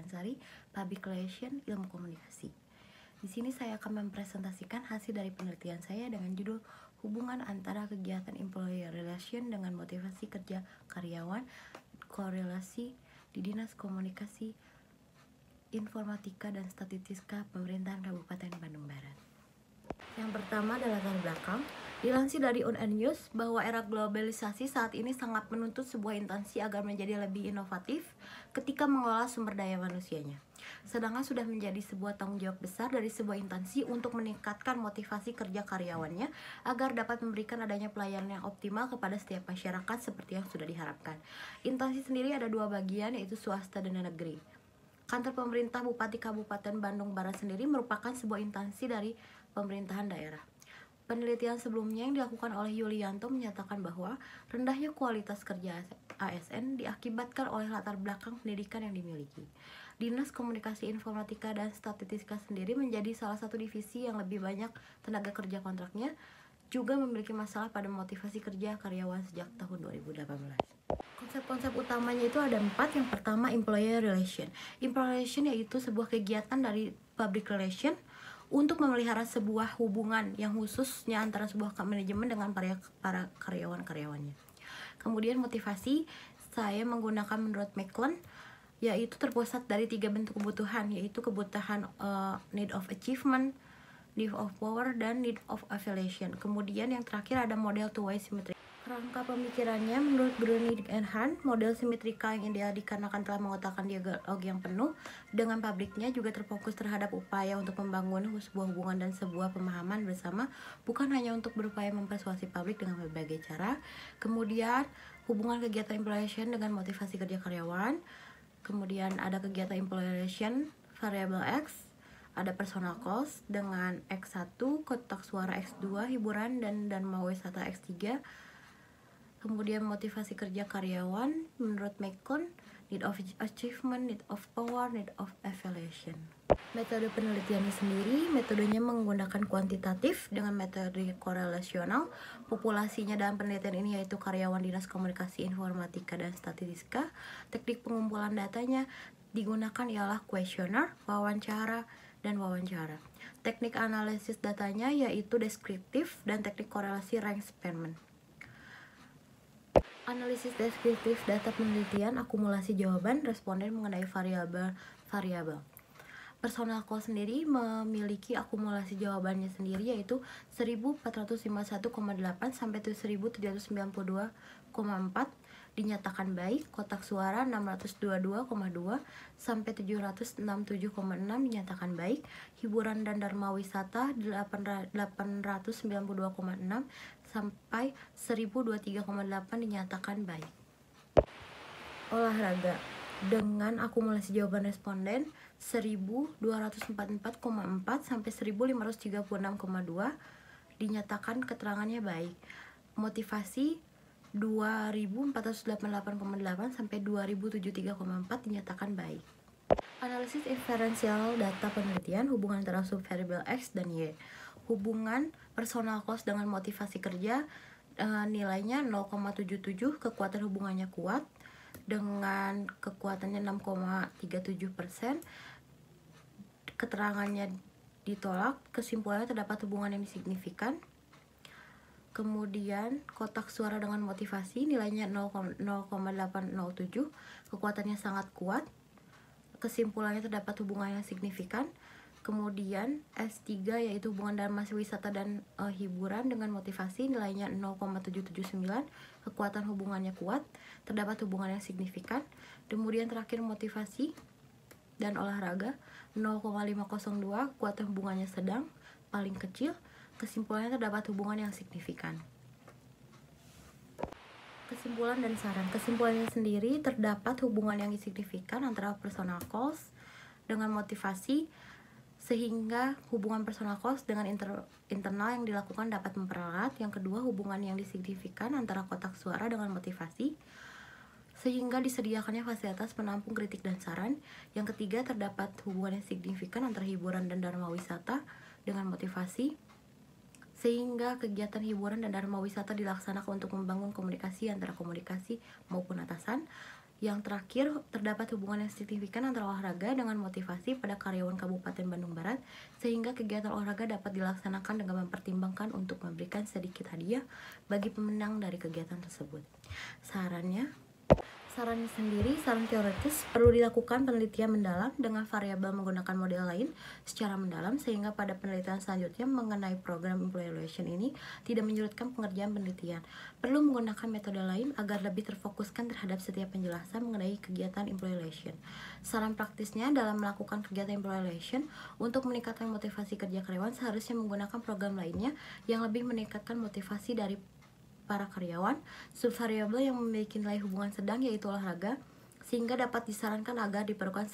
Damansari, Public Relation Ilmu Komunikasi. Di sini saya akan mempresentasikan hasil dari penelitian saya dengan judul hubungan antara kegiatan employer relation dengan motivasi kerja karyawan, korelasi di Dinas Komunikasi, Informatika dan Statistika Pemerintahan Kabupaten Bandung Barat. Yang pertama adalah latar belakang. Dilansir dari UNED bahwa era globalisasi saat ini sangat menuntut sebuah instansi agar menjadi lebih inovatif ketika mengelola sumber daya manusianya. Sedangkan sudah menjadi sebuah tanggung jawab besar dari sebuah instansi untuk meningkatkan motivasi kerja karyawannya agar dapat memberikan adanya pelayanan yang optimal kepada setiap masyarakat seperti yang sudah diharapkan. Instansi sendiri ada dua bagian, yaitu swasta dan negeri. Kantor pemerintah Bupati Kabupaten Bandung Barat sendiri merupakan sebuah instansi dari pemerintahan daerah. Penelitian sebelumnya yang dilakukan oleh Yulianto menyatakan bahwa rendahnya kualitas kerja ASN diakibatkan oleh latar belakang pendidikan yang dimiliki. Dinas Komunikasi Informatika dan Statistika sendiri menjadi salah satu divisi yang lebih banyak tenaga kerja kontraknya, juga memiliki masalah pada motivasi kerja karyawan sejak tahun 2018. Konsep-konsep utamanya itu ada 4. Yang pertama, employer relation. Employer relation yaitu sebuah kegiatan dari public relation untuk memelihara sebuah hubungan yang khususnya antara sebuah manajemen dengan para karyawan-karyawannya. Kemudian motivasi, saya menggunakan menurut McClellan, yaitu terpusat dari 3 bentuk kebutuhan, yaitu kebutuhan need of achievement, need of power, dan need of affiliation. Kemudian yang terakhir ada model two-way symmetry. Rangka pemikirannya menurut Bruni and Hunt, model simetrika yang ideal dikarenakan telah mengutarakan dialog yang penuh dengan publiknya, juga terfokus terhadap upaya untuk membangun sebuah hubungan dan sebuah pemahaman bersama, bukan hanya untuk berupaya mempersuasi publik dengan berbagai cara. Kemudian hubungan kegiatan employation dengan motivasi kerja karyawan. Kemudian ada kegiatan employation variable X, ada personal cost dengan X1, kotak suara X2, hiburan dan dharma wisata X3. Kemudian motivasi kerja karyawan menurut McClellan, need of achievement, need of power, need of affiliation. Metode penelitiannya sendiri, metodenya menggunakan kuantitatif dengan metode korelasional. Populasinya dalam penelitian ini yaitu karyawan Dinas Komunikasi Informatika dan Statistika. Teknik pengumpulan datanya digunakan ialah kuesioner, wawancara, dan wawancara. Teknik analisis datanya yaitu deskriptif dan teknik korelasi rank experiment. Analisis deskriptif data penelitian, akumulasi jawaban responden mengenai variabel. Personal cost sendiri memiliki akumulasi jawabannya sendiri yaitu 1451,8 sampai 1792,4 dinyatakan baik, kotak suara 622,2 sampai 767,6 dinyatakan baik, hiburan dan dharma wisata 892,6 sampai 1023,8 dinyatakan baik. Olahraga dengan akumulasi jawaban responden 1244,4 sampai 1536,2 dinyatakan keterangannya baik. Motivasi 2488,8 sampai 2073,4 dinyatakan baik. Analisis inferensial data penelitian, hubungan antara subvariable X dan Y. Hubungan personal cost dengan motivasi kerja nilainya 0,77, kekuatan hubungannya kuat dengan kekuatannya 6,37%. Keterangannya ditolak, kesimpulannya terdapat hubungan yang signifikan. Kemudian kotak suara dengan motivasi nilainya 0,807, kekuatannya sangat kuat, kesimpulannya terdapat hubungan yang signifikan. Kemudian S3 yaitu hubungan dharma wisata dan hiburan dengan motivasi nilainya 0,779, kekuatan hubungannya kuat, terdapat hubungan yang signifikan. Kemudian terakhir motivasi dan olahraga 0,502, kekuatan hubungannya sedang, paling kecil, kesimpulannya terdapat hubungan yang signifikan. Kesimpulan dan saran. Kesimpulannya sendiri terdapat hubungan yang signifikan antara personal cost dengan motivasi, sehingga hubungan personal cost dengan internal yang dilakukan dapat memperalat. Yang kedua, hubungan yang signifikan antara kotak suara dengan motivasi, sehingga disediakannya fasilitas penampung kritik dan saran. Yang ketiga, terdapat hubungan yang signifikan antara hiburan dan dharma wisata dengan motivasi, sehingga kegiatan hiburan dan dharma wisata dilaksanakan untuk membangun komunikasi antara komunikasi maupun atasan. Yang terakhir, terdapat hubungan yang signifikan antara olahraga dengan motivasi pada karyawan Kabupaten Bandung Barat, sehingga kegiatan olahraga dapat dilaksanakan dengan mempertimbangkan untuk memberikan sedikit hadiah bagi pemenang dari kegiatan tersebut. Saran teoritis perlu dilakukan penelitian mendalam dengan variabel menggunakan model lain secara mendalam, sehingga pada penelitian selanjutnya mengenai program employee relation ini tidak menyurutkan pengerjaan penelitian. Perlu menggunakan metode lain agar lebih terfokuskan terhadap setiap penjelasan mengenai kegiatan employee relation. Saran praktisnya dalam melakukan kegiatan employee relation untuk meningkatkan motivasi kerja karyawan, seharusnya menggunakan program lainnya yang lebih meningkatkan motivasi dari para karyawan. Subvariabel yang memiliki nilai hubungan sedang yaitu olahraga, sehingga dapat disarankan agar diperlukan